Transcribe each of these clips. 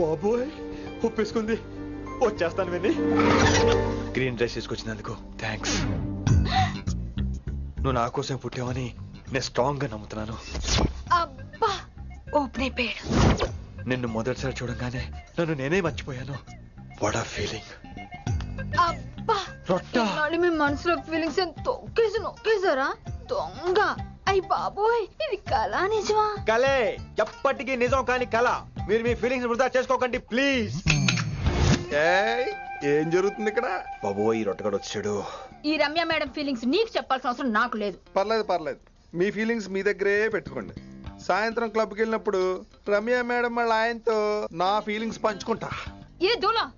బాబోయ్ ఒప్పేసుకుంది. వచ్చేస్తాను విని. గ్రీన్ డ్రెస్ తీసుకొచ్చినందుకు థ్యాంక్స్. నువ్వు నా కోసం పుట్టావని నేను స్ట్రాంగ్ గా నమ్ముతున్నాను. అబ్బా ఓపెన్ అయిపోయాడు. నిన్ను మొదటిసారి చూడంగానే నన్ను నేనే మర్చిపోయాను. వాట్ ఆ ఫీలింగ్. అబ్బా రొట్టా మీ మనసులో ఫీలింగ్స్ తొక్కేసి నొక్కేసారా దొంగ. అయ్యి బాబోయ్ ఇది కళ నిజమా? కలే, ఎప్పటికీ నిజం కాని కళ. మీరు మీ ఫీలింగ్స్ వృధా చేసుకోకండి ప్లీజ్. ఏం జరుగుతుంది ఇక్కడ? బాబోయ్ ఈ రొట్టగడు వచ్చాడు. ఈ రమ్య మేడం ఫీలింగ్స్ నీకు చెప్పాల్సిన అవసరం నాకు లేదు. పర్లేదు మీ ఫీలింగ్స్ మీ దగ్గరే పెట్టుకోండి. సాయంత్రం క్లబ్కి వెళ్ళినప్పుడు రమ్య మేడం వాళ్ళ ఆయనతో నా ఫీలింగ్స్ పంచుకుంటా. ఏ దూలం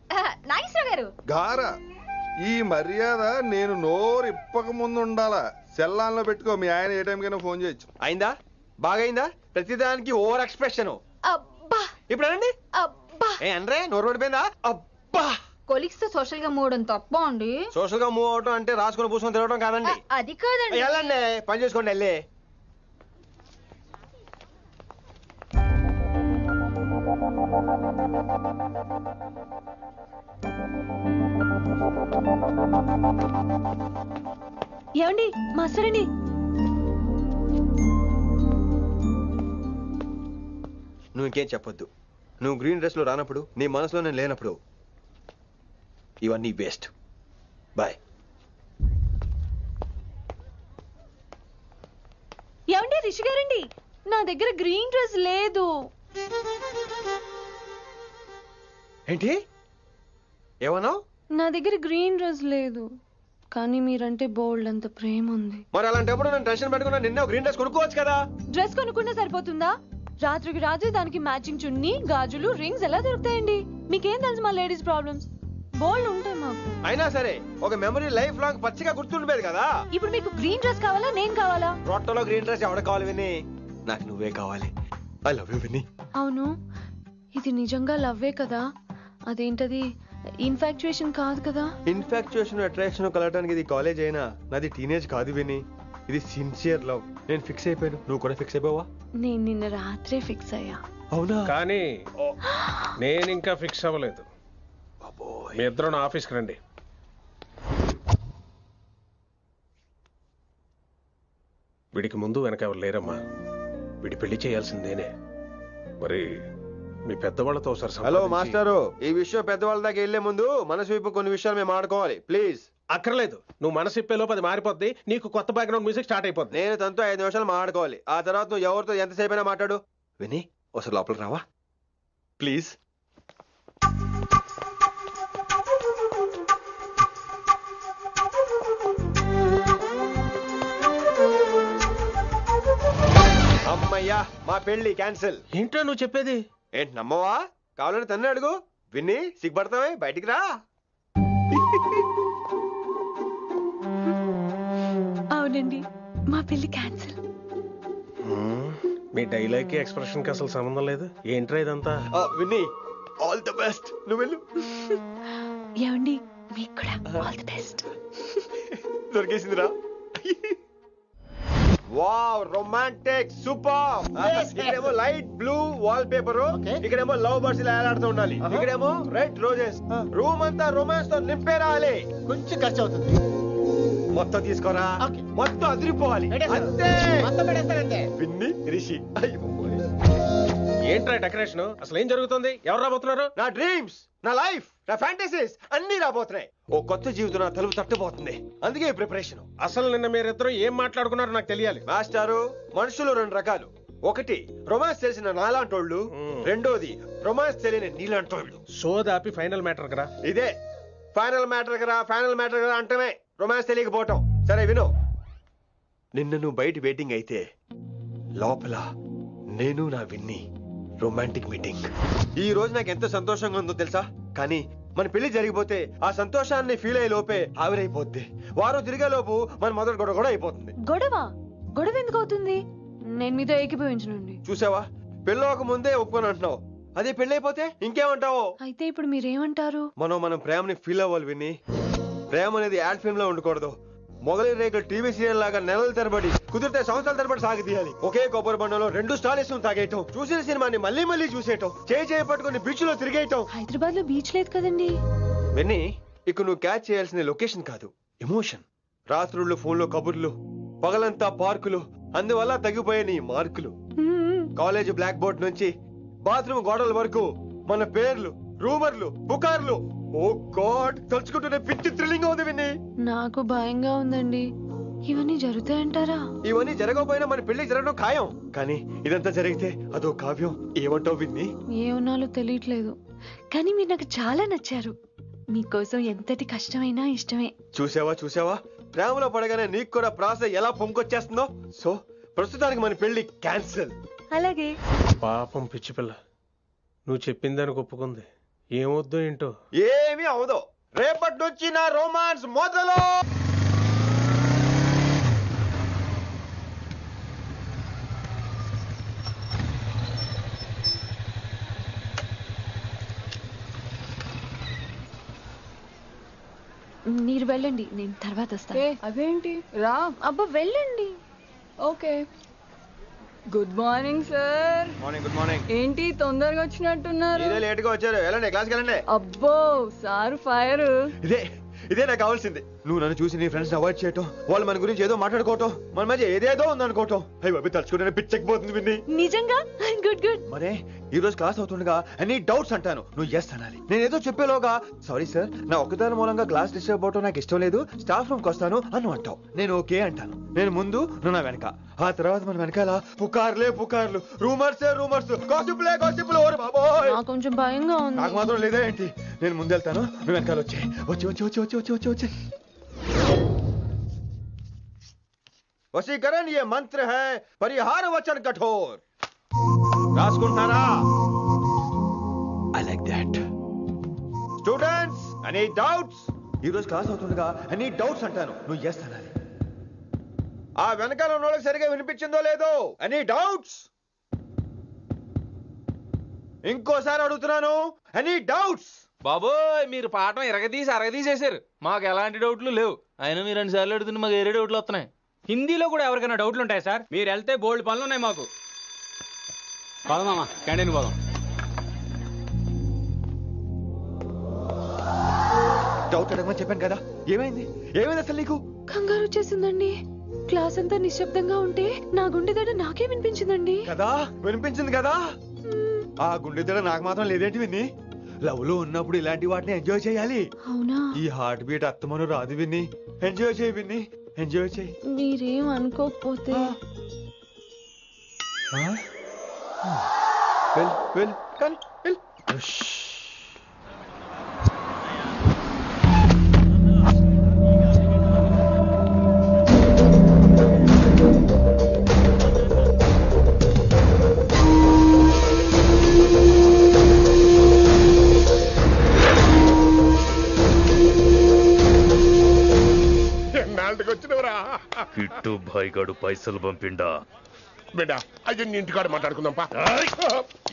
నాగేశ్వర గారు గారా ఈ మర్యాద నేను నోరు ఇప్పక ముందు ఉండాలా. సెల్లాన్లో పెట్టుకో, మీ ఆయన ఏ టైంకైనా ఫోన్ చేయొచ్చు. అయిందా? బాగైందా? ప్రతిదానికి ఓవర్ ఎక్స్ప్రెషన్. అబ్బా ఇప్పుడు అనండి. అబ్బా ఏ అనరే నోరు పడిపోయిందా? అబ్బా కొలిక్స్ తో సోషల్ గా మూవడం తప్ప అండి. సోషల్ గా మూవ్ అవటం అంటే రాసుకొని పూసుకొని తిరగడం కాదండి. అది కాదండి. వెళ్ళండి పని చేసుకోండి వెళ్ళి. ఏమండి మాస్టర్ అండి. నువ్వు ఇంకేం చెప్పొద్దు. నువ్వు గ్రీన్ డ్రెస్ లో రానప్పుడు, నీ మనసులో నేను లేనప్పుడు ఇవన్నీ వేస్ట్. బాయ్. ఏమండి రిషి గారండి, నా దగ్గర గ్రీన్ డ్రెస్ లేదు. ఏంటి ఏమన్నావు? నా దగ్గర గ్రీన్ డ్రెస్ లేదు, కానీ మీరంటే బోల్డ్ అంత ప్రేమ ఉంది. మరి అలాంటప్పుడు నేను టెన్షన్ పెట్టుకున్నా నిన్నే గ్రీన్ డ్రెస్ కొనుక్కోవచ్చు కదా. డ్రెస్ కొనుక్కుంటే సరిపోతుందా? రాత్రికి రాత్రి దానికి మ్యాచింగ్ చున్నీ, గాజులు, రింగ్స్ ఎలా దొరుకుతాయండి? మీకేం తెలుసు మా లేడీస్ ప్రాబ్లమ్స్? బోల్డ్ ఉంటాయి మాకు. అయినా సరే ఒక మెమరీ లైఫ్ లాంగ్ పచ్చిగా గుర్తుండిపోయేది కదా. ఇప్పుడు మీకు గ్రీన్ డ్రెస్ కావాలా, నేను కావాలా? రొట్టలో గ్రీన్ డ్రెస్ ఎవడ కావాలి విని? నాకు నువ్వే కావాలి. ఐ లవ్ యూ విని. అవును, ఇది నిజంగా లవ్వే కదా? అదేంటది ఇన్ఫాక్చుయేషన్ కాదు కదా? ఇన్ఫాక్చుయేషన్ అట్రాక్షన్ కలగడానికి ఇది కాలేజ్ అయినా నాది టీనేజ్ కాదు విని. ఇది సిన్సియర్ లవ్. నేను ఫిక్స్ అయిపోయాను. నువ్వు కూడా ఫిక్స్ అయిపోవా? నేను నిన్న రాత్రే ఫిక్స్ అయ్యా. అవునా? కానీ నేను ఇంకా ఫిక్స్ అవ్వలేదు. మీ ఇద్దరు నా ఆఫీస్కి రండి. వీడికి ముందు వెనక ఎవరు లేరమ్మా. వీడి పెళ్లి చేయాల్సిందేనే. మరి మీ పెద్దవాళ్ళతో ఒకసారి హలో మాస్టారు, ఈ విషయం పెద్దవాళ్ళ దాకా వెళ్లే ముందు మనసు వైపు కొన్ని విషయాలు మేము ఆడుకోవాలి ప్లీజ్. అక్కర్లేదు, నువ్వు మనసు ఇప్పేలోపు అది మారిపోద్ది. నీకు కొత్త బ్యాక్గ్రౌండ్ మ్యూజిక్ స్టార్ట్ అయిపోద్ది. నేను తనతో 5 నిమిషాలు మాట్లాడుకోవాలి. ఆ తర్వాత నువ్వు ఎవరితో ఎంతసేపు అయినా మాట్లాడు. విని ఒకసారి లోపలికి రావా ప్లీజ్? అమ్మయ్యా మా పెళ్లి క్యాన్సిల్. ఏంటో నువ్వు చెప్పేది? ఏంటి నమ్మవా? కావాలని తన్నే అడుగు. విన్ని సిగ్గుపడతావే, బయటికి రా. అవునండి, మా పెళ్లి క్యాన్సిల్. మీ డైలాగ్ కి ఎక్స్ప్రెషన్ కి అసలు సంబంధం లేదు. ఏంట్రా ఇదంతా? విన్ని ఆల్ ది బెస్ట్. నువ్వు వెళ్ళు. ఏమండి మీకు కూడా ఆల్ ది బెస్ట్. దొరికేసిందిరా. Wow romantic super. ఇక్కడేమో లైట్ బ్లూ వాల్ పేపర్, ఇక్కడేమో లవ్ బర్డ్స్ ఇలా ఏలాడుతూ ఉండాలి, ఇక్కడేమో రెడ్ రోజెస్. రూమ్ అంతా రొమాన్స్ తో నింపే రావాలి. కొంచెం ఖర్చు అవుతుంది. మొత్తం తీసుకోరా. మొత్తం అదిరిపోవాలి అంతే. విన్ని రిషి. ఏంట్రా డెకరేషన్? అసలు ఏం జరుగుతుంది? ఎవరు రాబోతున్నారు? నా డ్రీమ్స్, నా లైఫ్, నా ఫ్యాంటసీస్ అన్ని రాబోతున్నాయి. ఓ కొత్త జీవితం నా తలుపు తట్టబోతుంది. అందుకే ప్రిపరేషన్. అసలు నిన్న మీరిద్దరు ఏం మాట్లాడుకున్నారో నాకు తెలియాలి. మాస్టారు, మనుషులు 2 రకాలు. ఒకటి రొమాన్స్ తెలిసిన నాలాంటోళ్ళు, రెండోది రొమాన్స్ తెలియని నీలాంటోళ్ళు. సోదాపి ఫైనల్ మ్యాటర్ కదా. ఇదే ఫైనల్ మ్యాటర్ కదా. ఫైనల్ మ్యాటర్ కదా అంటమే రొమాన్స్ తెలియకపోవటం. సరే విను, నిన్న నువ్వు బయట వెయిటింగ్ అయితే లోపల నేను నా విన్ని రొమాంటిక్ మీటింగ్. ఈ రోజు నాకు ఎంత సంతోషంగా ఉందో తెలుసా? కానీ మన పెళ్లి జరిగిపోతే ఆ సంతోషాన్ని ఫీల్ అయ్యే లోపే ఆవిరైపోద్ది. వారం తిరిగే లోపు మన మొదటి గొడవ కూడా అయిపోతుంది. గొడవ ఎందుకు అవుతుంది? నేను మీతో ఏకీభవించనండి. చూసావా, పెళ్ళవక ముందే ఒప్పుకొని అంటున్నావు. అదే పెళ్లి అయిపోతే ఇంకేమంటావు? అయితే ఇప్పుడు మీరేమంటారు? మనం ప్రేమని ఫీల్ అవ్వాలి విని. ప్రేమ అనేది యాడ్ ఫిల్మ్ లో ఉండకూడదు, మొగలి రేకులు టీవీ సీరియల్ లాగా నెలల తరబడి కుదిరితే సంవత్సరాల తరబడి సాగి తీయాలి. ఒకే కొబ్బరి బండలో 2 స్టాలిస్ తాగేయటం, చూసిన సినిమాని మళ్ళీ మళ్ళీ చూసేయటం, చేయి పట్టుకుని బీచ్ లో తిరిగేయటం. హైదరాబాద్ లో బీచ్ లేదు కదండి. విన్ని, ఇక నువ్వు క్యాచ్ చేయాల్సిన లొకేషన్ కాదు, ఎమోషన్. రాత్రుళ్ళు ఫోన్లో కబుర్లు, పగలంతా పార్కులు, అందువల్ల తగ్గిపోయే నీ మార్కులు. కాలేజ్ బ్లాక్ బోర్డ్ నుంచి బాత్రూమ్ గోడల వరకు మన పేర్లు, రూమర్లు, పుకార్లు. ఓ గాడ్, తలుచుకుంటూనే పిచ్చి థ్రిల్లింగ్ ఉంది విన్ని. నాకు భయంగా ఉందండి. ఇవన్నీ జరుగుతాయంటారా? ఇవన్నీ జరగకపోయినా మన పెళ్లి జరగడం ఖాయం. కానీ ఇదంతా జరిగితే అదో కావ్యం. ఏమంటావు విన్ని? ఏమన్నాలో తెలియట్లేదు, కానీ మీరు నాకు చాలా నచ్చారు. మీకోసం ఎంతటి కష్టమైనా ఇష్టమే. చూసావా, ప్రేమలో పడగానే నీకు కూడా ప్రాస ఎలా పొంకొచ్చేస్తుందో. సో ప్రస్తుతానికి మన పెళ్లి క్యాన్సిల్. అలాగే. పాపం పిచ్చి పిల్ల, నువ్వు చెప్పిందానికి ఒప్పుకుంది. ఏమొద్దు ఏంటో. ఏమీ అవదో. రేపటి నుంచి నా రొమాన్స్ మొదలు. మీరు వెళ్ళండి, నేను తర్వాత వస్తాను. అవేంటి రా. అబ్బా వెళ్ళండి. Okay. Good morning sir. Morning. Good morning. ఏంటి తొందరగా వచ్చినట్టున్నారు? ఇదే లేట్ గా వచ్చారు. వెళ్ళండి, క్లాస్కి వెళ్ళండి. అబ్బో సార్ ఫైర్. ఇదే నాకు కావాల్సింది. నువ్వు నన్ను చూసి నీ ఫ్రెండ్స్ అవాయిడ్ చేయటం, వాళ్ళు మన గురించి ఏదో మాట్లాడుకోవటం, మన మధ్య ఏదేదో ఉందనుకోవటం. అయ్యి బాబు, తలుచుకుంటే పిచ్చెక్కిపోతుంది విన్ని. నిజంగా? గుడ్. మరే ఈ రోజు క్లాస్ అవుతుండగా ఎనీ డౌట్స్ అంటాను, నువ్వు ఎస్ అనాలి. నేను ఏదో చెప్పేలోగా సారీ సార్, నా ఒక్కదాని మూలంగా క్లాస్ డిస్టర్బ్ అవటం నాకు ఇష్టం లేదు, స్టాఫ్ రూమ్ కి వస్తాను అని అంటావు. నేను ఓకే అంటాను. నేను ముందు, నువ్వు నా వెనక. ఆ తర్వాత మన వెనకాల పుకార్లు, రూమర్స్, గాసిప్లే. ఓరే బాబోయ్, నాకు కొంచెం భయంగా ఉంది. నాకు మాత్రం లేదా ఏంటి? నేను ముందెళ్తాను, నువ్వు వెనకాల వచ్చి. వశీకరణ ये मंत्र है, परिहार वचन कठोर. రాసుకుంటున్నారా? I like that. Students, any doubts? ఈ రోజు క్లాస్ అవుతుండగా ఎనీ డౌట్స్ అంటాను, నువ్వు ఎస్ అనాలి. ఆ వెనకాల ఉన్న వాళ్ళకి సరిగా వినిపించిందో లేదో? Any doubts? ఇంకోసారి అడుగుతున్నాను, ఎనీ డౌట్స్? బాబోయ్, మీరు పాఠం అరగదీసేశారు. మాకు ఎలాంటి డౌట్లు లేవు. అయినా మీరు 2 సార్లు అడుగుతుంటే మాకు ఏరే డౌట్లు వస్తున్నాయి. హిందీలో కూడా ఎవరికైనా డౌట్లు ఉంటాయి సార్? మీరు వెళ్తే బోల్డ్ పనులు ఉన్నాయి మాకు. పోదామా, క్యాంటీన్ పోదాం. డౌట్ అడగమని చెప్పాను కదా, ఏమైంది అసలు నీకు? కంగారు వచ్చేసిందండి. క్లాస్ అంతా నిశ్శబ్దంగా ఉంటే నా గుండె దడ నాకే వినిపించిందండి. కదా, వినిపించింది కదా. ఆ గుండె దడ నాకు మాత్రం లేదేంటి విన్ని? లవ్ లో ఉన్నప్పుడు ఇలాంటి వాటిని ఎంజాయ్ చేయాలి. అవునా? ఈ హార్ట్ బీట్ అత్తమను రాదు విన్ని. ఎంజాయ్ చేయి విన్ని, ఎంజాయ్ చేయి. మీరేం అనుకోకపోతే. వెల్ కానీ వెల్. కిట్టు భాయ్ గాడు పైసలు పంపిండా? బిడ్డ అయ్యో నీ ఇంటికాడ మాట్లాడుకుందాం పా.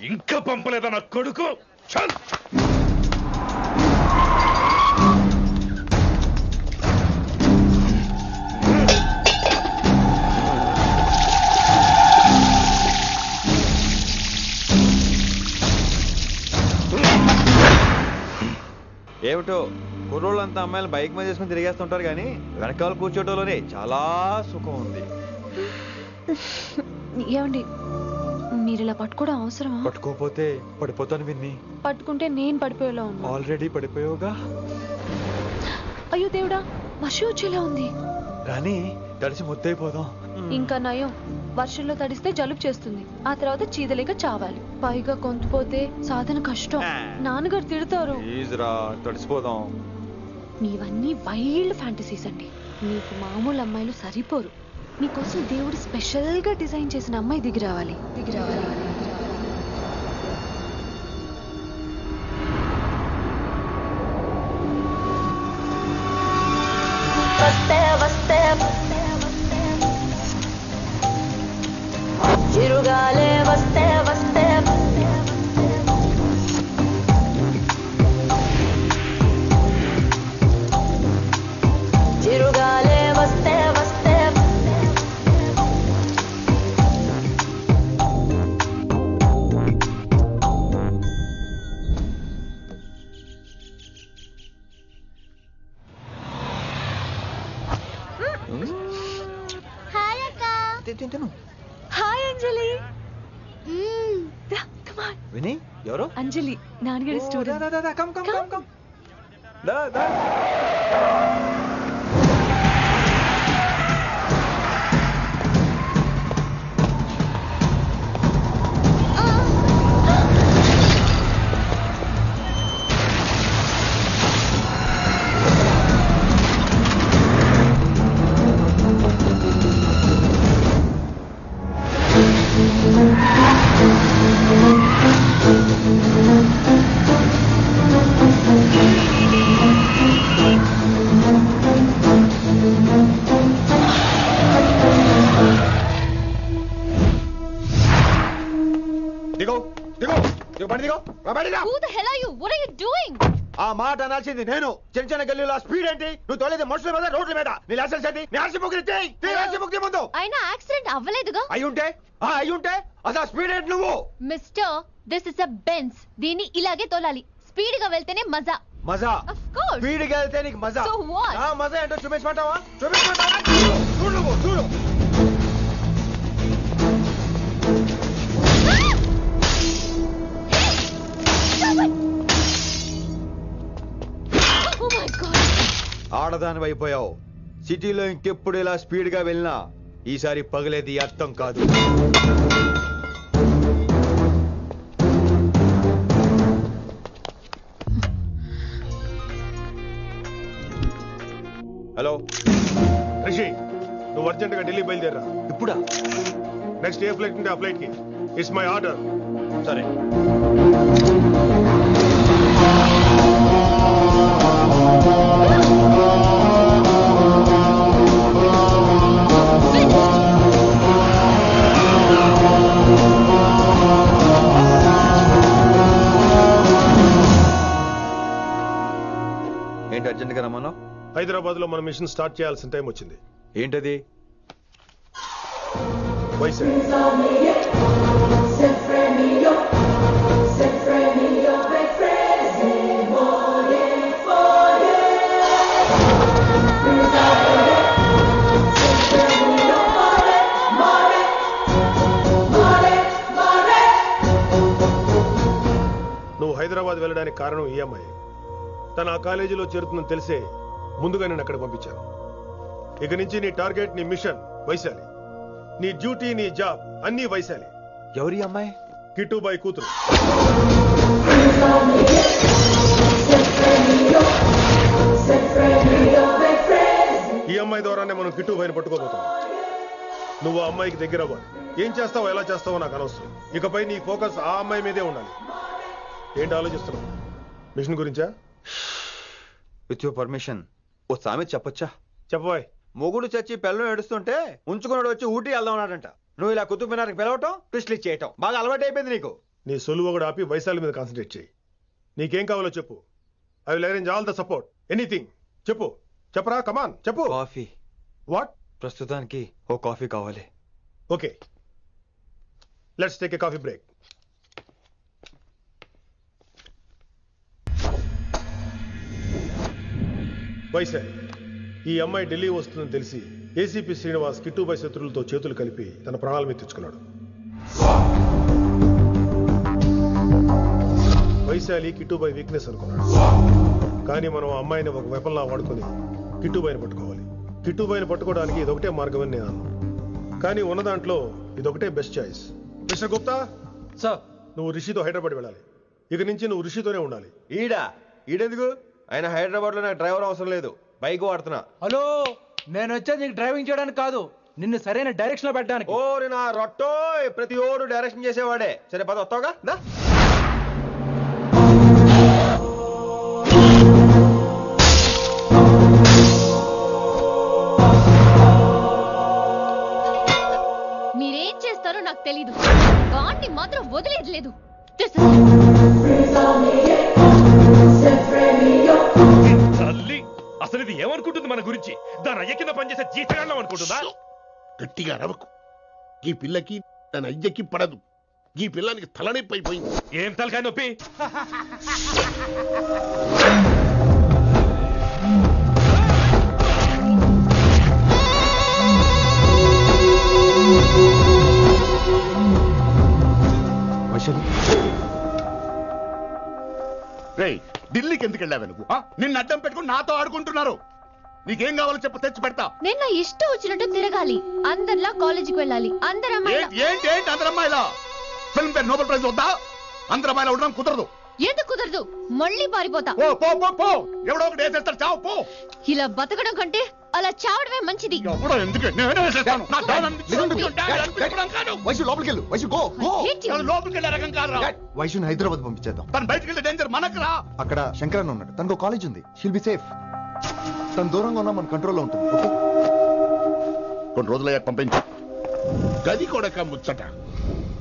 ఇంకా పంపలేదా నా కొడుకు? చల్. ఏమిటో కుర్రోళ్ళంతా అమ్మాయిలు బైక్ మీద చేసుకుని తిరిగేస్తుంటారు, కానీ వెనకాల కూర్చోటంలోనే చాలా సుఖం ఉంది. ఏమండి, మీరు ఇలా పట్టుకోవడం అవసరమా? పట్టుకోపోతే పడిపోతాను విన్ని. పట్టుకుంటే నేను పడిపోయేలా ఉన్నా. ఆల్రెడీ పడిపోయావుగా. అయ్యో దేవుడా, మషి వచ్చేలా ఉంది. రాని, తడిసి ముద్దైపోదాం. ఇంకా నయం, వర్షంలో తడిస్తే జలుబు చేస్తుంది, ఆ తర్వాత చీదలేక చావాలి. పైగా కొంతపోతే సాధన కష్టం, నాన్నగారు తిడతారు. ప్లీజ్ రా, తడిసిపోదాం. మీవన్నీ వైల్డ్ ఫ్యాంటసీస్ అండి. మీకు మామూలు అమ్మాయిలు సరిపోరు. మీకోసం దేవుడు స్పెషల్ గా డిజైన్ చేసిన అమ్మాయి దిగి రావాలి. చిరుగాలే వస్తే చిరుగాలే వస్తే తిను. హాయ్ అంజలి. Come on. విని ఎవరు? అంజలి నాన్నగారి స్టూడెంట్. కమ్. దా. Who the hell are you? What are you doing? ఆ మాట అనాల్సింది నేను. చిన్న చిన్న గల్లీలో స్పీడ్ ఏంటి? నువ్వు తోలేది మనుషుల మీద, రోడ్ల మీద. నీ లైసెన్స్ ఏంటి? నీ ఆర్సీ బుక్ ఇచ్చేయ్. ముందు అయినా యాక్సిడెంట్ అవ్వలేదుగా. అయ్యుంటే అసలు స్పీడ్ ఏంటి నువ్వు? Mister, this is a Benz. దీన్ని ఇలాగే తోలాలి. స్పీడ్ గా వెళ్తేనే మజా. మజా? Of course. స్పీడ్ గా వెళ్తే నీకు మజా? So what? ఆ మజా ఏంటో చూపించమంటావా? చూడు. Oh my God. ఆడదాని అయిపోయావు. సిటీలో ఇంకెప్పుడు ఇలా స్పీడ్ గా వెళ్ళినా ఈసారి పగలేది అర్థం కాదు. హలో రిషి, నువ్వు అర్జెంట్ గా ఢిల్లీ బయలుదేరా. ఇప్పుడా? నెక్స్ట్ ఏ ఫ్లైట్ ఉంటే ఆ ఫ్లైట్ కి. It's my order. సరే. ఏంటి అర్జెంట్ గా రమ్మన్నావు? హైదరాబాద్ లో మన మిషన్ స్టార్ట్ చేయాల్సిన టైం వచ్చింది. ఏంటది? వైజాగ్. నువ్వు హైదరాబాద్ వెళ్ళడానికి కారణం ఈ అమ్మాయి. తన ఆ కాలేజీలో చేరుతుందని తెలిసే ముందుగా నేను అక్కడ పంపించాను. ఇక నుంచి నీ టార్గెట్, నీ మిషన్ వైశాలి. నీ డ్యూటీ, నీ జాబ్ అన్నీ వైశాలి. ఎవరి అమ్మాయి? కిట్టుబాయి కూతురు. ఈ అమ్మాయి ద్వారానే మనం కిట్టుబాయిని పట్టుకోబోతున్నాం. నువ్వు ఆ అమ్మాయికి దగ్గర అవ్వాలి. ఏం చేస్తావో ఎలా చేస్తావో నాకు అనవసరం. ఇకపై నీ ఫోకస్ ఆ అమ్మాయి మీదే ఉండాలి. ఏంటి ఆలోచిస్తున్నావు? మిషన్ గురించా? విత్ యువర్ పర్మిషన్ ఓ సామెత చెప్పొచ్చా? చెప్పబాయ్. మొగుడు చచ్చి పిల్లలు ఏడుస్తుంటే ఉంచుకున్నాడు వచ్చి ఊటీ వెళ్దాం అన్నాడంట. నువ్వు ఇలా కుతుబ్ మినార్కి పిలవటం, ట్విస్ట్లు చేయటం బాగా అలవాటు అయిపోయింది నీకు. నీ సొలువు ఒకటి ఆపి వైశాలి మీద కాన్సన్ట్రేట్ చేయి. నీకేం కావాలో చెప్పు. I will arrange all the support. Anything చెప్పరా. కమాన్ చెప్పు. కాఫీ. వాట్? ప్రస్తుతానికి ఓ కాఫీ కావాలి. Okay, let's take a coffee break. Vaishali, ఈ అమ్మాయి ఢిల్లీ వస్తుందని తెలిసి ఏసీపీ శ్రీనివాస్ కిట్టుబాయి శత్రులతో చేతులు కలిపి తన ప్రాణాల మీద తెచ్చుకున్నాడు. వైశాలి కిట్టుబాయి వీక్నెస్ అనుకున్నాడు. కానీ మనం ఆ అమ్మాయిని ఒక వెపన్లా వాడుకొని కిట్టుబాయిని పట్టుకోవాలి. కిట్టుబాయిని పట్టుకోవడానికి ఇదొకటే మార్గం అని నేను అన్నాను. కానీ ఉన్న దాంట్లో ఇదొకటే best choice. Mister Gupta sir, నువ్వు రిషితో హైదరాబాద్ వెళ్ళాలి. ఇక నుంచి నువ్వు రిషితోనే ఉండాలి. ఈడెందుకు? ఆయన హైదరాబాద్ లో నాకు డ్రైవర్ అవసరం లేదు, బైక్ వాడుతున్నా. హలో, నేను వచ్చేది నీకు డ్రైవింగ్ చేయడానికి కాదు, నిన్ను సరైన డైరెక్షన్ లో పెట్టడానికి. ఓ నా రొట్టో, ప్రతి ఓడు డైరెక్షన్ చేసేవాడే. సరే పద, వస్తావుగా? మీరేం చేస్తారో నాకు తెలీదు. వాడిని మాత్రం వదిలేదు లేదు. తల్లి, అసలు ఇది ఏమనుకుంటుంది మన గురించి? దాని అయ్య కింద పనిచేసే జీతగాళ్ళం అనుకుంటుందా? గట్టిగా రవకు. ఈ పిల్లకి తన అయ్యకి పడదు. ఈ పిల్లానికి తలనొప్పి అయిపోయింది. ఏం తలకాయ నొప్పి? రేయ్ ఢిల్లీకి ఎందుకు వెళ్ళావు నువ్వు నిన్ను అడ్డం పెట్టుకుని నాతో ఆడుకుంటున్నారు. నీకేం కావాలో చెప్పు, తెచ్చి పెడతా. నేను నా ఇష్టం వచ్చినట్టు తిరగాలి, అందరిలా కాలేజీకి వెళ్ళాలి, అందరు ఏంటి అందరమ్మాయిలా? ఫిల్మ్ పేరు నోబెల్ ప్రైజ్ వద్దా? అందరమ్మాయిలా ఉండడం కుదరదు. ఎందుకు కుదరదు? మళ్ళీ పారిపోతా. ఎవడో ఒకటి వేసేస్తాడు, చావు పో. ఇలా బతకడం కంటే అలా చావడమే మంచిది. వైశుని హైదరాబాద్ పంపించేద్దాం. తను బయటికి వెళ్తే డేంజర్ మనకు రా. అక్కడ శంకరన్న ఉన్నాడు, తనకు కాలేజ్ ఉంది, షీల్ బి సేఫ్. తను దూరంగా ఉన్నా మన కంట్రోల్లో ఉంటుంది. కొన్ని రోజులయ్యాక పంపించు. గది కూడా ముచ్చట.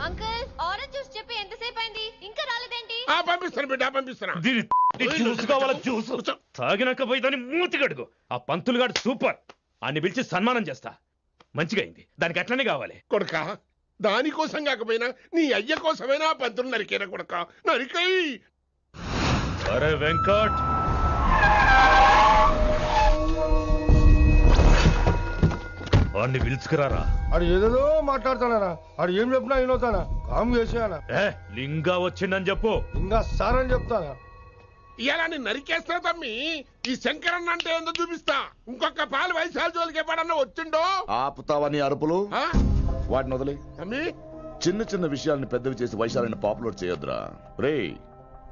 అంకుల్ ఆరెంజ్ జ్యూస్ చెప్పి ఎంతసేపు అయింది, ఇంకా రాలేదేంటి? పంపిస్తాను బిడ్డ, పంపిస్తాను. జ్యూస్ కావాలా? జ్యూస్ తాగినాక పోయి దాన్ని మూతి గడుగు. ఆ పంతులు గాడు సూపర్, అన్ని పిలిచి సన్మానం చేస్తా. మంచిగా అయింది, దానికి అట్లనే కావాలి. కొడుక దానికోసం కాకపోయినా నీ అయ్య కోసమైనా పంతులు నరికేనా కొడుక, నరికై. అరే వెంకట్, వాడిని పిలుచుకురారా. ఆడు ఏదేదో మాట్లాడతానా, ఆడు ఏం చెప్పినా వినవుతానా? కామ్ చేసానా? లింగా వచ్చిందని చెప్పు. ఇంకా సార్ అని చెప్తానా? ఇలా నేను నరికేస్తా తమ్మి. ఈ శంకరన్న అంటే ఏందో చూపిస్తా. ఇంకొక పాలు వయసాల జోలికి ఎప్పుడన్నా వచ్చిండో ఆపుతావని అరుపులు వాటిని వదిలే. తమ్మి చిన్న చిన్న విషయాలను పెద్దవి చేసి వైశాలని పాపులర్ చేయొద్దురా. రే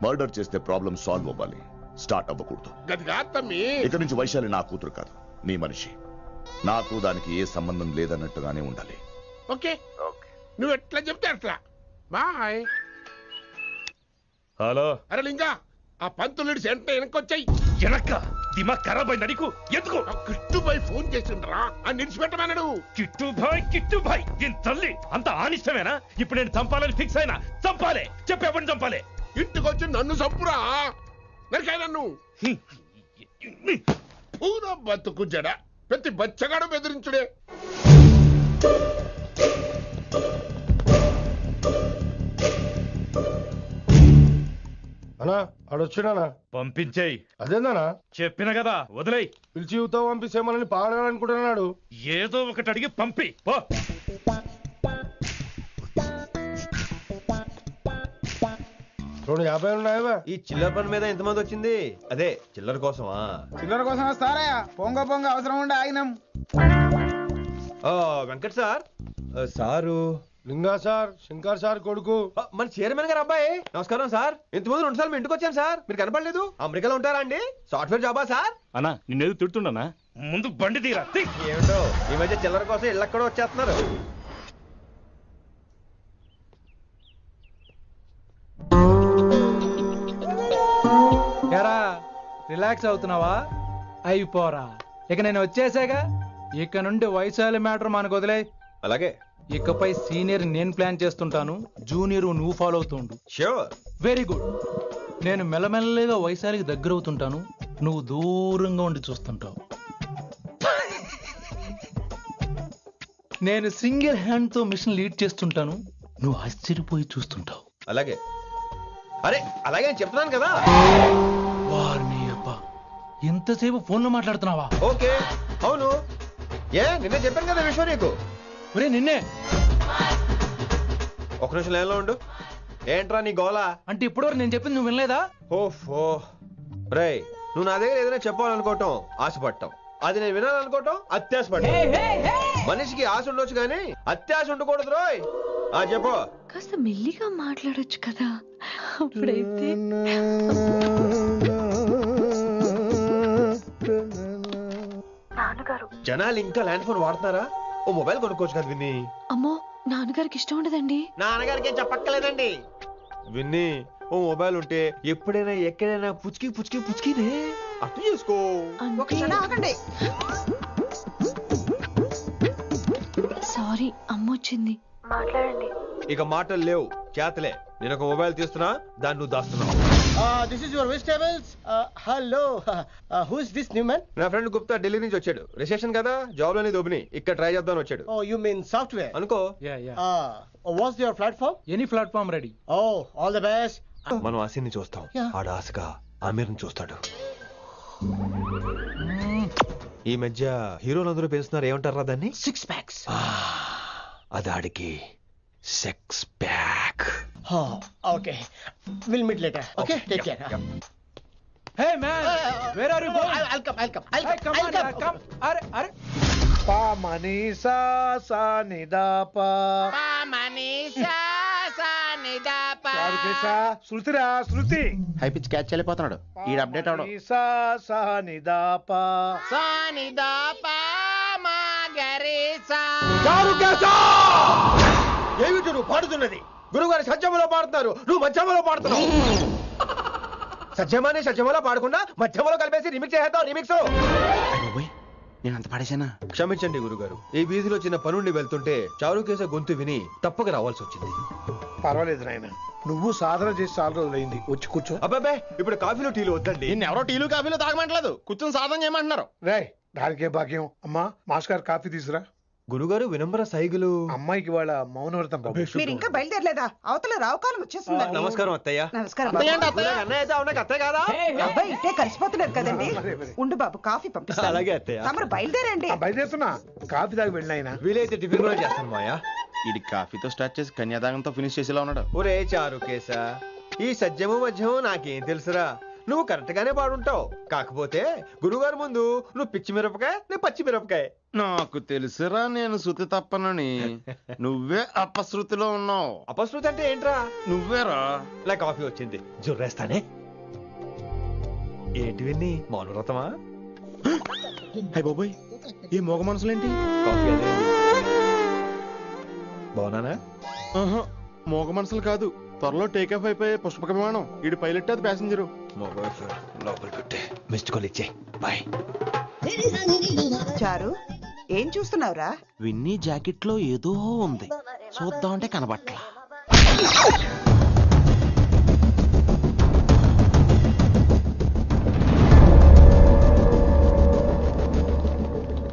మర్డర్ చేస్తే ప్రాబ్లం సాల్వ్ అవ్వాలి, స్టార్ట్ అవ్వకూడదు. గది కాదు తమ్మి. ఇక నుంచి వైశాలి నా కూతురు కాదు, నీ మనిషి. నాకు దానికి ఏ సంబంధం లేదన్నట్టుగానే ఉండాలి. ఓకే నువ్వు ఎట్లా చెప్తే అట్లా. బాయ్. హలో. అరే లింగా, ఆ పంతులుడి సెంటర్ వెనకొచ్చాయి. వెనక్క దిమాగ్ ఖరాబ్ అయింది నీకు. ఎందుకు? కిట్టుబాయ్ ఫోన్ చేసిండ్రా, అని నిడిచిపెట్టమన్నాడు. కిట్టుబాయ్ దీని తల్లి అంత ఆనిష్టమేనా? ఇప్పుడు నేను చంపాలని ఫిక్స్ అయినా. చంపాలే, చెప్పేపని చంపాలే. ఇంటికొచ్చి నన్ను చంపురా, నరికాయ నన్ను. పూరా బతుకు జడ, ప్రతి బచ్చగాడు బెదిరించుడే. అనా ఆడొచ్చినానా? పంపించేయి. అదేందనా? చెప్పిన కదా వదిలేయి. పిలిచి యువత పంపిస్తే మనల్ని పాడాలనుకుంటున్నాడు. ఏదో ఒకటి అడిగి పంపి పో. 250 ఉన్నాయా? ఈ చిల్లర పని మీద ఎంతమంది వచ్చింది? అదే చిల్లర కోసమా? చిల్లర కోసం వస్తారా? పొంగ అవసరం ఉండే ఆగినాం. వెంకట్ సార్. సారు లింగా సార్, శంకర్ సార్ కొడుకు, మన చైర్మన్ గారు అబ్బాయి. నమస్కారం సార్. ఇంతకుముందు 2 సార్లు మీ ఇంటికి వచ్చాను సార్, మీరు కనపడలేదు. అమెరికాలో ఉంటారా అండి? సాఫ్ట్వేర్ జాబా సార్? అన్నా నిన్నేది తిడుతుండనా? ముందు బండి తీరా. ఏమిటో ఈ మధ్య చిల్లర కోసం ఇళ్ళక్కడ వచ్చేస్తున్నారు. రిలాక్స్ అవుతున్నావా? అయిపోరా, ఇక నేను వచ్చేసాగా. ఇక నుండి వైశాలి మ్యాటర్ మనకు వదిలే. అలాగే. ఇకపై సీనియర్ నేను ప్లాన్ చేస్తుంటాను, జూనియర్ నువ్వు ఫాలో అవుతుండు. ష్యూర్. Very good. నేను మెల్లమెల్లగా వైశాలికి దగ్గర అవుతుంటాను, నువ్వు దూరంగా ఉండి చూస్తుంటావు. నేను సింగిల్ హ్యాండ్ తో మిషన్ లీడ్ చేస్తుంటాను, నువ్వు ఆశ్చర్యపోయి చూస్తుంటావు. అలాగే. అరే అలాగే నేను చెప్తున్నాను కదా. వారిని అబ్బా, ఎంతసేపు ఫోన్ లో మాట్లాడుతున్నావా? ఓకే అవును. నిన్నే చెప్పాను కదా విషయం నీకు. ఒరే నిన్నే. ఒక నిమిషం లైన్లో ఉండు. ఏంట్రా నీ గోలా? అంటే ఇప్పటివరకు నేను చెప్పింది నువ్వు వినలేదా? ఓఫో రే, నువ్వు నా దగ్గర ఏదైనా చెప్పాలనుకోవటం ఆశపడటం, అది నేను వినాలనుకోవటం అత్యాశపడటం. మనిషికి ఆశ ఉండొచ్చు కానీ అత్యాశ ఉండకూడదు రోయ్. చెప్పు. కాస్త మెల్లిగా మాట్లాడొచ్చు కదా, అప్పుడైతే. జనాలు ఇంకా ల్యాండ్ ఫోన్ వాడుతున్నారా? ఓ మొబైల్ కొనుక్కోవచ్చు కదా విన్ని. అమ్మో, నాన్నగారికి ఇష్టం ఉండదండి. నాన్నగారికి ఏం చెప్పక్కర్లేదండి. విన్ని, ఓ మొబైల్ ఉంటే ఎప్పుడైనా ఎక్కడైనా పుచ్చుకినే అర్థం చేసుకో. సారీ, అమ్మ వచ్చింది. మాట్లాడండి. ఇక మాటలు లేవు, చేతలే. నేను ఒక మొబైల్ తీస్తున్నా, దాన్ని నువ్వు దాస్తున్నావు. This is your vegetables. Hello. Who is this new man? నా ఫ్రెండ్ గుప్తా ఢిల్లీ నుంచి వచ్చాడు. రిసెప్షన్ కదా, జాబ్ లోని దొబ్బిని ఇక్కడ ట్రై చేద్దామని వచ్చాడు. Oh, you mean software? అనుకో. What's your platform? Any platform ready. Oh, all the best. మనం ఆసిని చూస్తాం, ఆడు ఆశగా ఆమీర్ని చూస్తాడు. ఈ మధ్య హీరోలందరూ పెంచుతున్నారు, ఏమంటారా దాన్ని? 6 packs. అది ఆడికి sex pack. Okay. We'll meet later. Okay, take care. Hey man, where are you going? I'll come. Hey, come on, yeah, come. Are. పా మనీసా సా నిదా పా చారుకేశా, శృతిరా శృతి. హై పిచ్ క్యాచ్ వెళ్ళిపోతున్నాడు ఈ అప్డేట్ అవడం. మనీసా సా నిదా పా చారుకేశా! ఏమిటి నువ్వు పాడుతున్నది? గురుగారు సత్యములో పాడుతున్నారు, నువ్వు మధ్యమలో పాడుతున్నావు. సత్యమాని సత్యమలో పాడకుండా మధ్యమలో కలిపేసి రిమిక్స్ చేస్తావు. రిమిక్స్ నేను అంత పాడేశానా? క్షమించండి గురుగారు, ఈ వీధిలో చిన్న పనుండి వెళ్తుంటే చారుకేశ గొంతు విని తప్పక రావాల్సి వచ్చింది. పర్వాలేదు నాయన, నువ్వు సాధన చేసి చాలా రోజులైంది, వచ్చి కూర్చో. అబ్బాబే, ఇప్పుడు కాఫీలు టీలు వద్దండి. నిన్న ఎవరో టీలు కాఫీలు తాగమంటలేదు, కూర్చొని సాధన చేయమంటున్నారు. రే, దానికే భాగ్యం. అమ్మా, మాస్టర్ గారు కాఫీ తీసురా. గురుగారు వినమ్ర సైగులు. అమ్మాయికి వాళ్ళ మౌనవ్రతం బాబు. మీరు ఇంకా బయలుదేరలేదా? అవతల రావుకాలం వచ్చేస్తుంది. నమస్కారం అత్తయ్య. నమస్కారం. అన్నయ్య అయితే అవునా అత్తయ్య కాదా? అబ్బాయి ఇట్టే కలిసిపోతున్నారు కదండి. ఉండు బాబు, కాఫీ పంపిస్తాను. అలాగే అత్తయ్య. తమరు బయలుదేరండి. బయలుదేరుతున్నా, కాఫీ తాగి వెళ్ళినాయన. వీలైతే టిఫిన్ కూడా చేస్తాను మాయా. ఇది కాఫీతో స్టార్ట్ చేసి కన్యాదానంతో ఫినిష్ చేసేలా ఉన్నాడు. ఒరే చారుకేశ, ఈ సత్యము మధ్యము నాకేం తెలుసురా? నువ్వు కరెక్ట్ గానే పాడుంటావు. కాకపోతే గురుగారు ముందు నువ్వు పిచ్చి మిరపకాయ, నేను పచ్చి మిరపకాయ. నాకు తెలుసురా నేను శృతి తప్పనని. నువ్వే అపశృతిలో ఉన్నావు. అపశృతి అంటే ఏంట్రా? నువ్వేరా. ఇలా కాఫీ వచ్చింది, జుర్రేస్తానే. ఏంటి విన్ని, మౌనవ్రతమా? హై బాబోయ్, ఈ మోగ మనసులేంటి? కాఫీ అదే. బాగున్నానా? మోగ మనసులు కాదు, త్వరలో టేక్ ఆఫ్ అయిపోయే పుష్పక విమానం. ఈడు పైలట్, అది ప్యాసింజరు. లోపలికి కొట్టే మిస్డ్ కాల్ ఇచ్చే. బాయ్. చారు, ఏం చూస్తున్నావురా? విన్నీ జాకెట్ లో ఏదో ఉంది, చూద్దాం అంటే కనబట్లా.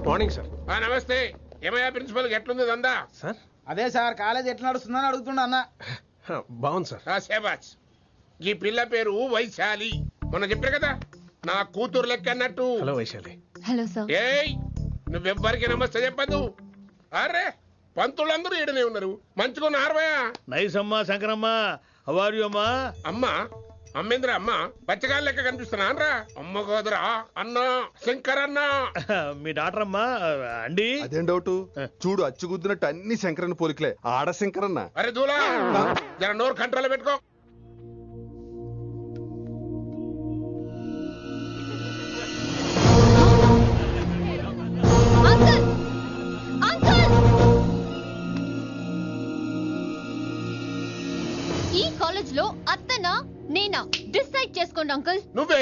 Morning sir. నమస్తే. ఏమయ్యా ప్రిన్సిపల్, ఎట్లుంది దందా? సార్ అదే సార్, కాలేజ్ ఎట్లా నడుస్తుందని అడుగుతున్నా అన్న. బాగుంది సార్. శేబాజ్. ఈ పిల్ల పేరు వైశాలి. మొన్న చెప్పారు కదా, నా కూతురు లెక్క అన్నట్టు. హలో వైశాలి. Hello sir. ఏయ్, నువ్వెవ్వరికి నమస్తే చెప్పదు. అరే, పంతులందరూ ఈడనే ఉన్నారు. మంచుకున్న ఆర్వయా. నైస్ అమ్మా శంకరమ్మ. హౌ ఆర్ యు అమ్మా? అమ్మా అమ్మేంద్ర అమ్మ బచ్చగాళ్ళ లెక్క కనిపిస్తున్నా అనరా? అమ్మ గోదరా అన్న శంకర్ అన్న. మీ డాక్టర్ అమ్మా అండి. అదేం డౌట్, చూడు అచ్చుగుద్దినట్టు అన్ని శంకరన్న పోలికలే. ఆడ శంకరన్న. అరే దూలా, జర నోరు కంట్రోల్ పెట్టుకో. ఈ కాలేజ్ లో అత్తనా నేనా డిసైడ్ చేసుకోండి అంకుల్. నువ్వే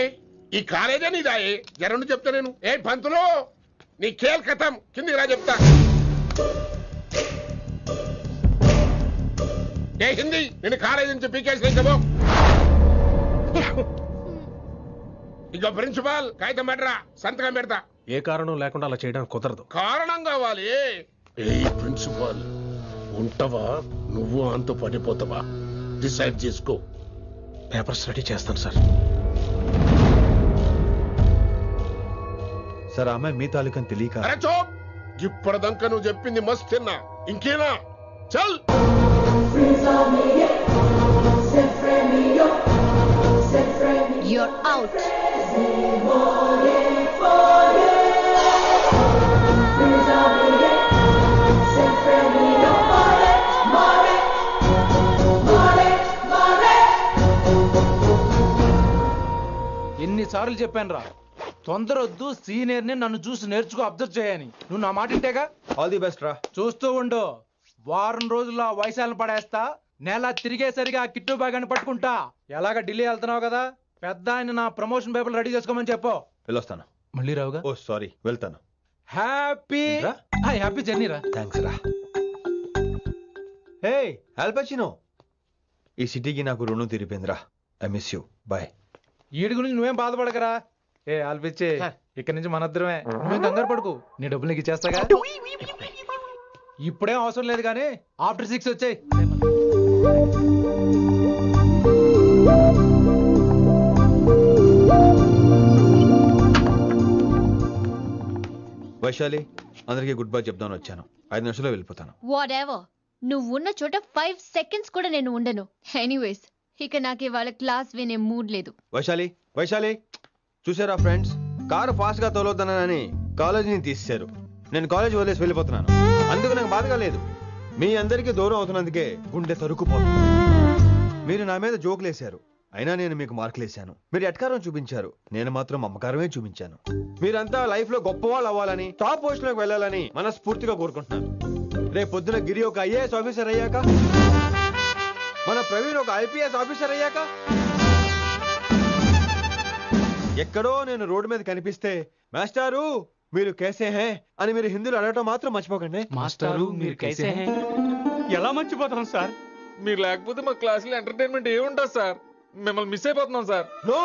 ఈ కాలేజే నీదాయే. జరండు చెప్తా నేను. ఏ పంతులు, నీ ఖేల్ కథం. కిందికి రా చెప్తా. ఏ హిందీ, నేను కాలేజీ నుంచి పీకేసి చెప్పు. ఇక ప్రిన్సిపాల్ కాగితం పెట్టరా, సంతకం పెడతా. ఏ కారణం లేకుండా అలా చేయడానికి కుదరదు. కారణం కావాలి. ఏ ప్రిన్సిపాల్, ఉంటావా నువ్వు అంతు పడిపోతావా? డిసైడ్ చేసుకో. పేపర్స్ రెడీ చేస్తాను సార్. సార్, ఆమె మీ తాలూకని తెలియక. అరే చోప్, ఇప్పటిదాకా నువ్వు చెప్పింది మస్త్ తిన్నా. ఇంకేనా? చల్. You're out. ఎన్నిసార్లు చెప్పాను రా, తొందరొద్దు, సీనియర్ ని నన్ను చూసి నేర్చుకో, అబ్జర్వ్ చేయని. నువ్వు నా మాట ఇంటేగా. ఆల్ ది బెస్ట్ రా. చూస్తూ ఉండు, వారం రోజుల్లో ఆ వైశాలను పడేస్తా. నెల తిరిగేసరిగా ఆ కిట్టు బాగాన్ని పట్టుకుంటా. ఎలాగ ఢిల్లీ వెళ్తున్నావు కదా, పెద్ద ఆయన నా ప్రమోషన్ పేపర్లు రెడీ చేసుకోమని చెప్పు. వెళ్ళొస్తాను. మళ్ళీ రావుగా? ఓ సారీ, వెళ్తాను. హ్యాపీ జర్నీ రా. థ్యాంక్స్ రా. హే ఆల్పచినో, ఈ సిటీకి నాకు రుణం తీరిపోయిందిరా. I miss you. Bye. ED గురించి నువ్వేం బాధపడకరా. ఏ ఆల్పిచ్చే, ఇక్కడి నుంచి మనద్దరమే. నువ్వేం కంగారు పడుకు, నీ డబ్బులు నీకు ఇచ్చేస్తాగా. ఇప్పుడేం అవసరం లేదు కానీ ఆఫ్టర్ 6 వచ్చాయి. వైశాలి, అందరికీ గుడ్ బై చెప్దామని వచ్చాను. 5 నిమిషాల్లో వెళ్ళిపోతాను. వాటెవర్, నువ్వు ఉన్న చోట 5 seconds కూడా నేను ఉండను. ఎనీవేస్, ఇక నాకు ఇవాళ క్లాస్ వినే మూడ్ లేదు. వైశాలి, వైశాలి, చూసారా ఫ్రెండ్స్, కారు ఫాస్ట్ గా తోలొద్దనని కాలేజీని తీసేశారు. నేను కాలేజ్ వదిలేసి వెళ్ళిపోతున్నాను. అందుకు నాకు బాధగా లేదు. మీ అందరికీ దూరం అవుతున్నందుకే గుండె తరుక్కుపోతుంది. మీరు నా మీద జోకులు వేశారు, అయినా నేను మీకు మార్కులు వేశాను. మీరు ఎట్కారం చూపించారు, నేను మాత్రం అమ్మకారమే చూపించాను. మీరంతా లైఫ్ లో గొప్ప వాళ్ళు అవ్వాలని, టాప్ పొజిషన్ లోకి వెళ్ళాలని మనస్ఫూర్తిగా కోరుకుంటున్నాను. రేపు పొద్దున గిరి ఒక ఐఏఎస్ ఆఫీసర్ అయ్యాక, మన ప్రవీణ్ ఒక ఐపీఎస్ ఆఫీసర్ అయ్యాక, ఎక్కడో నేను రోడ్డు మీద కనిపిస్తే మాస్టారు మీరు కేసే హే అని మీరు హిందీలో అడగటం మాత్రం మర్చిపోకండి. మాస్టారు మీరు కైసే హే? ఎలా మర్చిపోతాం సార్? మీరు లేకపోతే మా క్లాసులో ఎంటర్టైన్మెంట్ ఏముంటుంది సార్? మిమ్మల్ని మిస్ అయిపోతున్నాం సార్. నో,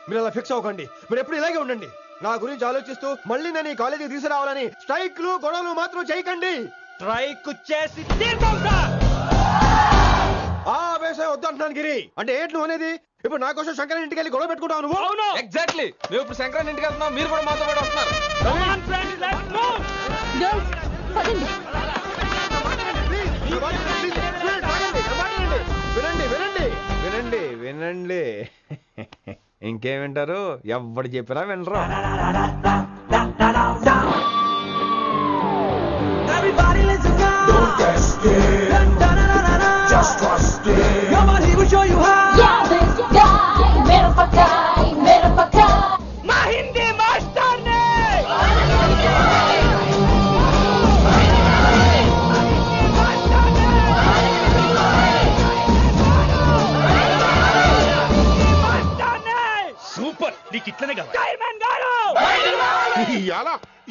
మీరు అలా ఫిక్స్ అవ్వకండి. మీరు ఎప్పుడు ఇలాగే ఉండండి. నా గురించి ఆలోచిస్తూ మళ్ళీ నేను ఈ కాలేజీకి తీసుకురావాలని స్ట్రైక్లు గొడవలు మాత్రం చేయకండి. స్ట్రైక్ చేసి తీర్థం సార్. ఆ ఆవేశం వద్దు అంటున్నాను గిరి. అంటే ఏంటి నువ్వు అనేది? ఇప్పుడు నా కోసం శంకర్ ఇంటికి వెళ్ళి గొడవ పెట్టుకుంటావు నువ్వు? అవును, ఎగ్జాక్ట్లీ. మేము ఇప్పుడు శంకరన్ ఇంటికి వెళ్తున్నాం, మీరు కూడా మాతో పాటు వస్తున్నారు. వినండి వినండి వినండి వినండి. ఇంకేం వింటారు? ఎవడు చెప్పినా వినరు. Everybody listen now. Don't get scared. Just trust it. Come on, he will show you how. Yeah, this guy, mera paka. Ma hindi master ne. Super, నీకు ఇట్లనే కావాలి.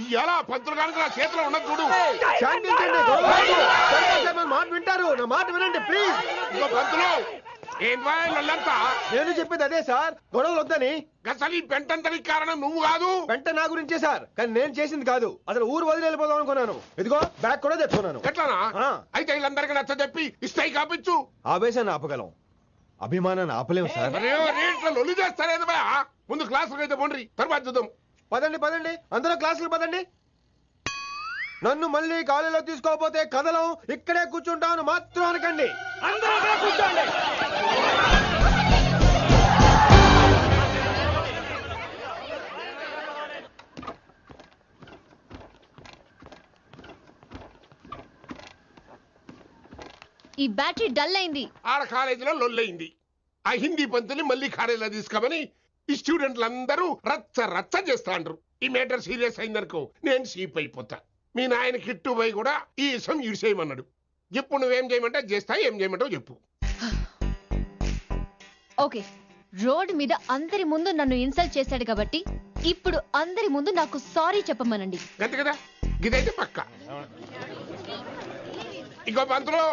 ఇయాల పంతులు కనుక నా చేతిలో ఉన్నది చూడు. మాట వింటారు, నా మాట వినండి ప్లీజ్. పంతులు ఏంటంతా? నేను చెప్పేది అదే సార్, గొడవలు వద్దని. అసలు ఈ పెంటంతరికి కారణం నువ్వు కాదు. పెంట నా గురించే సార్, కానీ నేను చేసింది కాదు. అసలు ఊరు వదిలి వెళ్ళిపోదాం అనుకున్నాను. ఇదిగో బ్యాగ్ కూడా తెచ్చుకున్నాను. ఎట్లానా? అయితే వీళ్ళందరికీ నచ్చ చెప్పి ఇస్తాయి కాపించు. ఆవేశాన్ని ఆపగలం, అభిమానాన్ని ఆపలేము సార్. లొల్లి చేస్తారేది బా. ముందు క్లాసులకు అయితే పోండి, తర్వాత చూద్దాం. పదండి పదండి, అందరూ క్లాసులకు పదండి. నన్ను మళ్ళీ కాలేజీలో తీసుకోకపోతే కదలం, ఇక్కడే కూర్చుంటాను మాత్రం అనకండి. అందరూ కూర్చోండి. ఈ బ్యాటరీ డల్ అయింది. ఆడ కాలేజీలో లొల్లయింది. ఆ హిందీ పంతుని మళ్ళీ కాలేజీలో తీసుకోమని ఈ స్టూడెంట్లందరూ రచ్చ రచ్చ చేస్తాండ్రు. ఈ మేటర్ సీరియస్ అయిందనుకో నేను సీప్ అయిపోతా. మీ నాయన కిట్టు పోయి కూడా ఈ విషయం ఇడిసేయమన్నాడు. ఇప్పుడు నువ్వేం చేయమంటే చేస్తా, ఏం చేయమంటావు చెప్పు. ఓకే, రోడ్ మీద అందరి ముందు నన్ను ఇన్సల్ట్ చేశాడు కాబట్టి ఇప్పుడు అందరి ముందు నాకు సారీ చెప్పమనండి. గంతే కదా, ఇదైతే పక్క. ఇంకో పంతులు,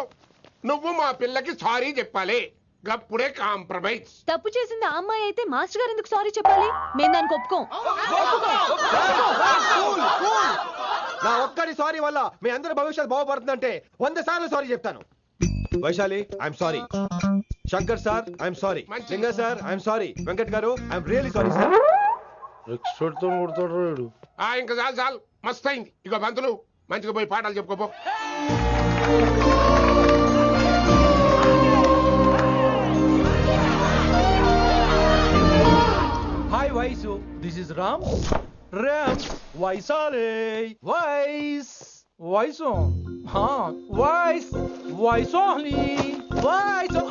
నువ్వు మా పిల్లకి సారీ చెప్పాలి. గప్పుడే కాంప్రమైజ్. తప్పు చేసింది ఆ అమ్మాయి అయితే మాస్టర్ గారు ఎందుకు సారీ చెప్పాలి? మేము దానికి ఒప్పుకోం. నా ఒక్కడి సారీ వల్ల మీ అందరి భవిష్యత్తు బాగుపడుతుందంటే 100 సార్లు సారీ చెప్తాను. Vaishali, I'm sorry. Shankar sir, I'm sorry. లింగ సార్, ఐఎమ్ సారీ. వెంకట్ గారు, ఐఎమ్ రియలీ సారీ సార్. ఇంకా చాలు చాలు, మస్తు అయింది. ఇగో పంతులు, మంచిగా పోయి పాఠాలు చెప్పుకోపో. Hi, Vaisu. This is Ram. Ram. Vaisale. Vais. Vaisu. Vais. Vaisali. Vaisu.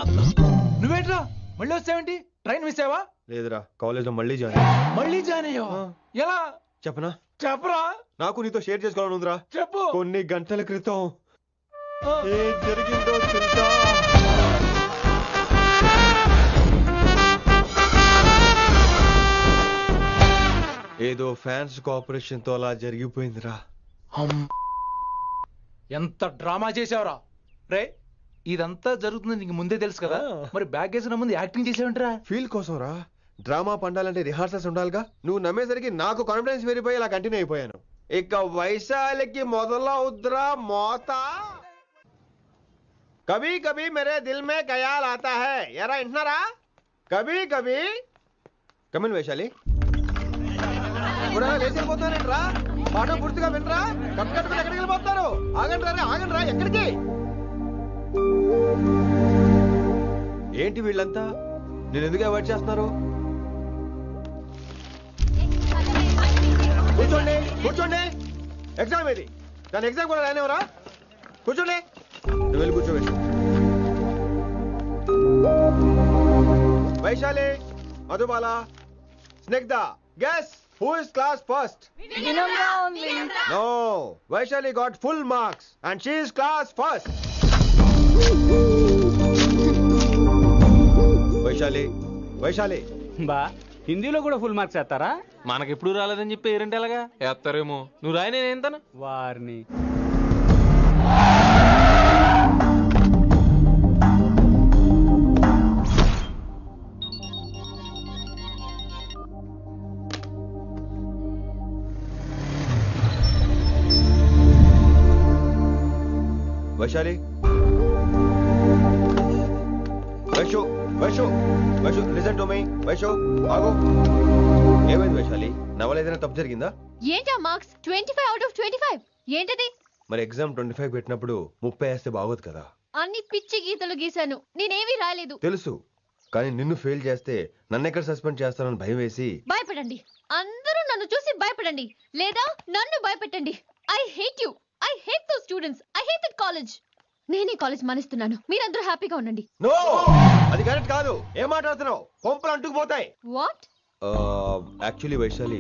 నువ్వేంట్రా మళ్ళీ వచ్చావేంటి? ట్రైన్ మిస్ అయ్యావా? లేదురా, కాలేజ్ లో మళ్ళీ జాయిన్. మళ్ళీ జాయిన్ అయ్యావా? ఎలా చెప్పనా? చెప్పరా. నాకు నీతో షేర్ చేసుకోవాలని ఉందిరా. చెప్పు. కొన్ని గంటల క్రితం ఏం జరిగిందో తెలుసా? ఏదో ఫ్యాన్స్ కోఆపరేషన్ తో అలా జరిగిపోయిందిరా. ఎంత డ్రామా చేసావురా రే. ఇదంతా జరుగుతుంది నీకు ముందే తెలుసు కదా, మరి బ్యాగ్ వేసిన ముందు యాక్టింగ్ చేసావంటరా? ఫీల్ కోసం రా. డ్రామా పండాలంటే రిహార్సల్స్ ఉండాలిగా. నువ్వు నమ్మేసరికి నాకు కాన్ఫిడెన్స్ పెరిగిపోయి ఇలా కంటిన్యూ అయిపోయాను. ఇక వైశాలికి మొదలవుద్రా మోత. కభీ కభీ మేరే దిల్ మే ఖయాల్ ఆతా హై. ఎరా వింటున్నారా? కభీ కభీ. కమిన్ వైశాలి. లేచి వెళ్ళిపోతున్నారేంట్రా? పాఠం పూర్తిగా వినరా? కట్టుకట్టుకుని ఎక్కడికి వెళ్ళిపోతున్నారు? ఆగండి ఆగండి రా. ఎక్కడికి? ఏంటి వీళ్ళంతా? నేను ఎందుకు అవాయిడ్ చేస్తున్నారు? కూర్చోండి కూర్చోండి ఎగ్జామ్ ఇది దాని ఎగ్జామ్ కూడా రానివరా కూర్చోండి నువ్వు వెళ్ళి కూర్చో Vaishali Madhubala Snigdha guess who is class first no Vaishali got full marks and she is class first Vaishali Vaishali బా హిందీలో కూడా ఫుల్ మార్క్స్ వేస్తారా? మనకెప్పుడు రాలేదని చెప్పి ఏరంటే ఎలాగా వేస్తారేమో. నువ్వు రాయి నేను ఏంతాను వారిని. Vaishali Vaishu Vaishu Vaishu listen to me Vaishu ఆగు ఏమైంది వైశాలి నా వల్ల ఏదైనా తప్పు జరిగిందా? ఏంటా మార్క్స్ 25 out of 25 ఏంటది? మరి ఎగ్జామ్ 25 పెట్టినప్పుడు 30 వేస్తే బాగోదు కదా. అన్ని పిచ్చి గీతలు గీశాను, నేనేమీ రాలేదు. తెలుసు, కానీ నిన్ను ఫెయిల్ చేస్తే నన్ను ఎక్కడ సస్పెండ్ చేస్తానని భయం వేసి. భయపడండి, అందరూ నన్ను చూసి భయపడండి, లేదా నన్ను భయపెట్టండి. I hate you, I hate those students, I hate that college. నేనే కాలేజ్ మానేస్తున్నాను, మీరందరూ హ్యాపీగా ఉండండి. నో, అది కరెక్ట్ కాదు. ఏం మాట్లాడుతున్నావు? కొంపలు అంటుకుపోతాయి. వాట్? యాక్చువల్లీ వైశాలి,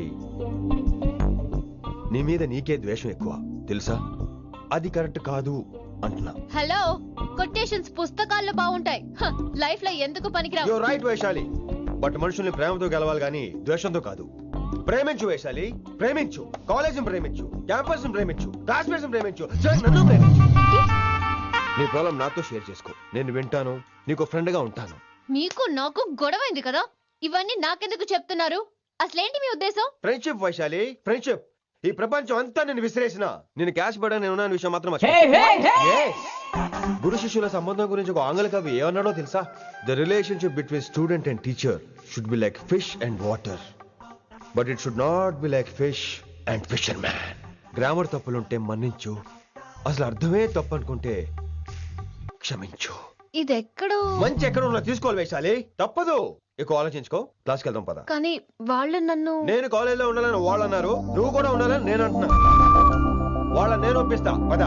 నీ మీద నీకే ద్వేషం ఎక్కువ తెలుసా? అది కరెక్ట్ కాదు అంటున్నా. హలో, కొటేషన్స్ పుస్తకాల్లో బాగుంటాయి, లైఫ్ లో ఎందుకు పనికిరావు. యు రైట్ వైశాలి, బట్ మనుషుల్ని ప్రేమతో గెలవాలి గాని ద్వేషంతో కాదు. ప్రేమించు వైశాలి, ప్రేమించు. కాలేజ్ ప్రేమించు, క్యాంపస్ ప్రేమించు, క్లాస్మేట్స్ ప్రేమించు, నన్ను ప్రేమించు. నీ ప్రాబ్లం నాతో షేర్ చేసుకో, నేను వింటాను, నీకు ఫ్రెండ్ గా ఉంటాను. మీకు నాకు గొడవైంది కదా, ఇవన్నీ నాకెందుకు చెప్తున్నారు? అసలేంటి మీ ఉద్దేశం? Friendship Vaishali, friendship. ఈ ప్రపంచం అంతా నేను విసిరేసిన నేను క్యాష్ పడా నేను ఉన్న విషయం మాత్రం గురు శిష్యుల సంబంధం గురించి ఒక ఆంగ్ల కవి ఏమన్నాడో తెలుసా? The relationship between student and teacher should be like fish and water, but it should not be like fish and fisherman. Grammar తప్పులుంటే మన్నించు, అసలు అర్థమే తప్పు అనుకుంటే క్షమించు. ఇది ఎక్కడో మంచి ఎక్కడ ఉన్నా తీసుకోవాలి వైశాలి, తప్పదు. ఎక్కువ ఆలోచించుకో, క్లాస్కి వెళ్దాం పద. కానీ వాళ్ళు నన్ను, నేను కాలేజీలో ఉండాలని వాళ్ళు అన్నారు, నువ్వు కూడా ఉండాలని నేను అంటున్నా. వాళ్ళని నేను ఒప్పిస్తా, పద.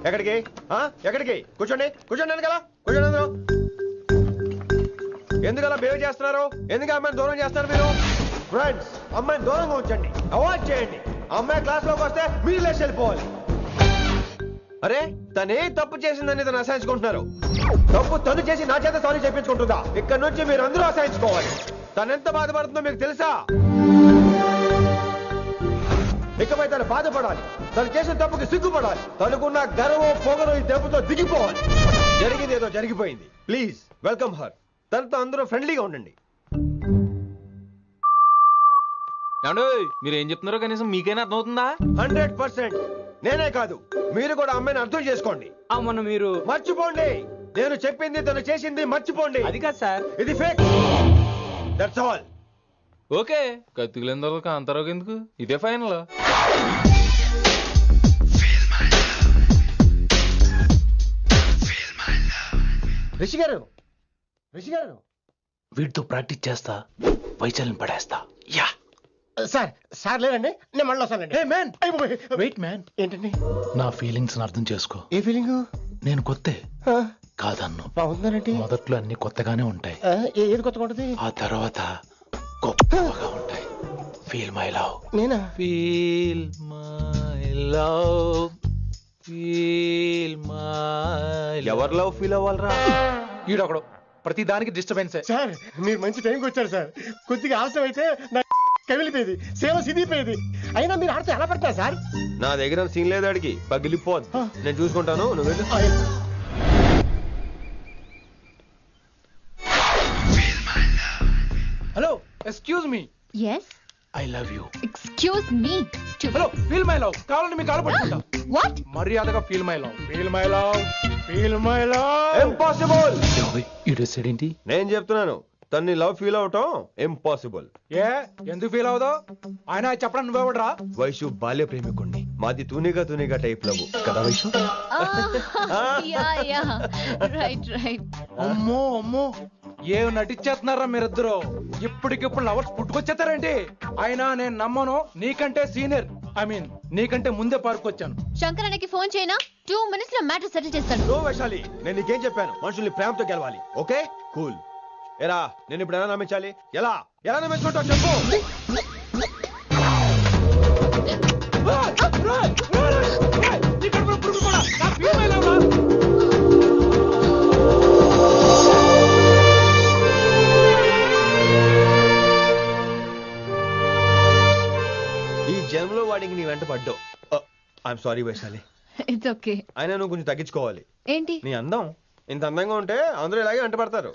ఎక్కడికి ఎక్కడికి? కూర్చోండి కూర్చోండి, ఎందుకలా కూర్చోండి. అందరూ ఎందుకలా బిహేవ్ చేస్తున్నారు? ఎందుకు అమ్మాయిని దూరం చేస్తారు మీరు? ఫ్రెండ్స్, అమ్మాయిని దూరంగా ఉంచండి, అవాయిడ్ చేయండి. అమ్మాయి క్లాస్ లోకి వస్తే మీరు లేచి వెళ్ళిపోవాలి. అరే, తనే తప్పు చేసిందని తను అసహించుకుంటున్నారు. తప్పు తను చేసి నా చేత సారీ చెప్పించుకుంటుందా? ఇక్కడ నుంచి మీరు అందరూ అసహించుకోవాలి. తను ఎంత బాధపడుతుందో మీకు తెలుసా? ఇకపై తను బాధపడాలి, తను చేసిన తప్పుకి సిగ్గుపడాలి. తనకున్న గర్వం పొగరు ఈ దెబ్బతో దిగిపోవాలి. జరిగింది ఏదో జరిగిపోయింది. Please welcome her. తనతో అందరూ ఫ్రెండ్లీగా ఉండండి. మీరు ఏం చెప్తున్నారో కనీసం మీకైనా అర్థమవుతుందా? 100%. నేనే కాదు, మీరు కూడా అమ్మాయిని అర్థం చేసుకోండి. మొన్న మీరు మర్చిపోండి, నేను చెప్పింది తను చేసింది మర్చిపోండి. అది కాదు సార్, ఇది ఫేక్. That's all. ఓకే, కత్తిలేని తర్వాత కాంతారావు ఎందుకు? ఇదే ఫైనల్. రిషి గారు, రిషి గారు, వీటితో ప్రాక్టీస్ చేస్తా, వైశాలిని పడేస్తా. యా సార్, సార్ లేదండి, నేను మళ్ళీ వస్తానండి. వెయిట్ మ్యాన్, ఏంటండి? నా ఫీలింగ్స్ అర్థం చేసుకో. ఏ ఫీలింగ్? నేను కొత్తే కాదన్ను. బాగుందండి. మొదట్లో అన్ని కొత్తగానే ఉంటాయి, ఏది కొత్తగా ఉంటుంది? ఆ తర్వాత గొప్పగా ఉంటాయి. Feel my love. నేనా? Feel my love, feel my. ఎవరి లవ్ ఫీల్ అవ్వాలరా? ఈడొకడు ప్రతి దానికి డిస్టర్బెన్స్. సార్, మీరు మంచి టైంకి వచ్చారు సార్. కొద్దిగా ఆలస్యం అయితే నా కమిలిపోయేది, సేవ సిదిపోయేది. అయినా మీరు ఆడితే ఎలా పడతారు సార్? నా దగ్గర సీన్ లేదు, అడిగి పగిలిపోదు. నేను చూసుకుంటాను, నువ్వు వెళ్ళు. Hello, excuse me. yes, I love you. excuse me. Hello, feel my love. కావాలంటే మీ కాలు పట్టుకుంటా. వాట్? మర్యాదగా feel my love, feel my love, feel my love. Impossible. ఏంటి? నేను చెప్తున్నాను, తన్ని లవ్ ఫీల్ అవటం ఇంపాసిబుల్. ఏ ఎందుకు ఫీల్ అవుదో? ఆయన చెప్పడం నువ్వెవడరా? వైషు బాల్య ప్రేమికుణ్ణి, మాది తూనిగా తూనిగా టైప్ లవ్ కదా వైషు? Yeah right. అమ్మో అమ్మో, ఏం నటించేస్తున్నారా మీరిద్దరు? ఇప్పటికిప్పుడు లవర్స్ పుట్టుకొచ్చేస్తారేంటి? అయినా నేను నమ్మను. నీకంటే సీనియర్, ఐ మీన్ నీకంటే ముందే పార్కొచ్చాను. శంకర్ అన్నకి ఫోన్ చేయనా? 2 minutes లో మ్యాటర్ సెటిల్ చేస్తాను. నో వైశాలి, నేను నీకేం చెప్పాను? మనుషుల్ని ప్రేమతో గెలవాలి. Okay cool. ఎరా నేను ఇప్పుడు ఎలా నమ్మించాలి? ఎలా ఎలా నమ్మించుకుంటావు చెప్పు. ఈ జన్మలో వాడికి నీ వెంట పడ్డావు. I'm sorry Vaishali. It's okay. అయినా నువ్వు కొంచెం తగ్గించుకోవాలి. ఏంటి? నీ అందం ఇంత అందంగా ఉంటే అందరూ ఇలాగే వెంట పడతారు.